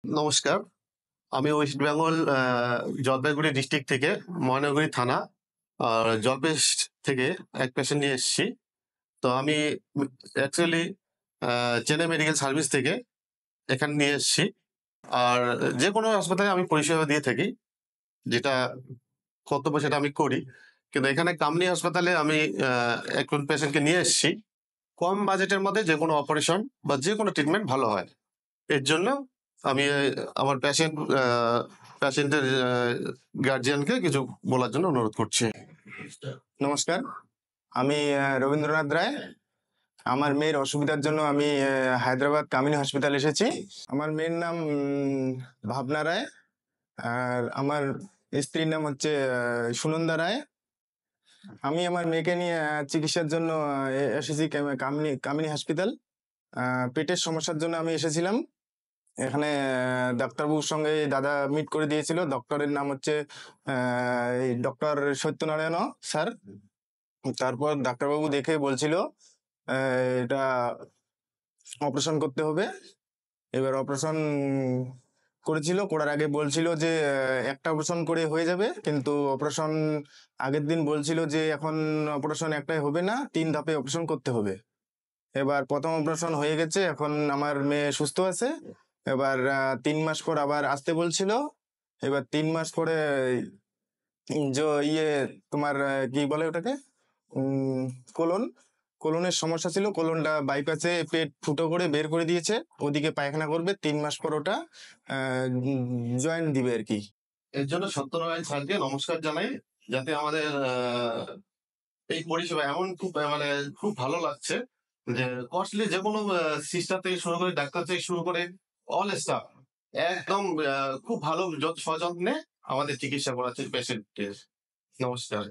নমস্কার। আমি West Bengal Jalpaiguri district থেকে ময়নাগুড়ি থানা জলপেশ থেকে এক পেশেন্ট নিয়ে এসেছি। তো আমি অ্যাকচুয়ালি চেন্নাই মেডিকেল সার্ভিস থেকে এখানে নিয়ে এসেছি। আর যেকোনো হাসপাতালে আমি পরিষেবা দিয়ে থাকি। যেটা কর্তব্য সেটা আমি করি। কিন্তু এখানে কামনি হাসপাতালে আমি একজন পেশেন্টকে নিয়ে এসেছি। কম বাজেটের মধ্যে যেকোনো অপারেশন বা যেকোনো ট্রিটমেন্ট ভালো হয়। এর জন্য আমি আমার পেশেন্টের গার্জিয়ানকে কিছু বলার জন্য অনুরোধ করছি। নমস্কার, আমি রবীন্দ্রনাথ রায়। আমার মেয়ের অসুবিধার জন্য আমি হায়দ্রাবাদ কামিনী হসপিটাল এসেছি। আমার মেয়ের নাম ভাবনা রায়, আর আমার স্ত্রীর নাম হচ্ছে সুনন্দা রায়। আমি আমার মেয়েকে নিয়ে চিকিৎসার জন্য এসেছি কামিনী কামিনী হসপিটাল। পেটের সমস্যার জন্য আমি এসেছিলাম। এখানে ডাক্তারবাবুর সঙ্গে দাদা মিট করে দিয়েছিল। ডক্টরের নাম হচ্ছে ডক্টর সত্যনারায়ণ স্যার। তারপর ডাক্তারবাবু দেখে বলছিল এটা অপারেশন করতে হবে। এবার অপারেশন করার আগে বলছিল যে একটা অপারেশন করে হয়ে যাবে, কিন্তু অপারেশন আগের দিন বলছিল যে এখন অপারেশন একটাই হবে না, 3 ধাপে অপারেশন করতে হবে। এবার প্রথম অপারেশন হয়ে গেছে, এখন আমার মেয়ে সুস্থ আছে। এবার 3 মাস পর আবার আসতে বলছিল। এবার 3 মাস পরে যে ইয়ে তোমার কি বলে ওটাকে, কোলন কোলনের সমস্যা ছিল। কোলনটা বাইপাসে পেট ফুটো করে বের করে দিয়েছে, ওদিকে পায়খানা করবে। 3 মাস পর ওটা জয়েন্ট দিবে আর কি। এর জন্য সত্যনারায়ণ স্যারকে নমস্কার জানাই, যাতে আমাদের এই পরিষেবা এমন খুব ভালো লাগছে যে কস্টলি যে কোনো সিস্টার থেকে শুরু করে ডাক্তার থেকে শুরু করে অল স্টাফ একদম খুব ভালো সযত্নে আমাদের চিকিৎসা করাচ্ছে পেশেন্টের। নমস্কার।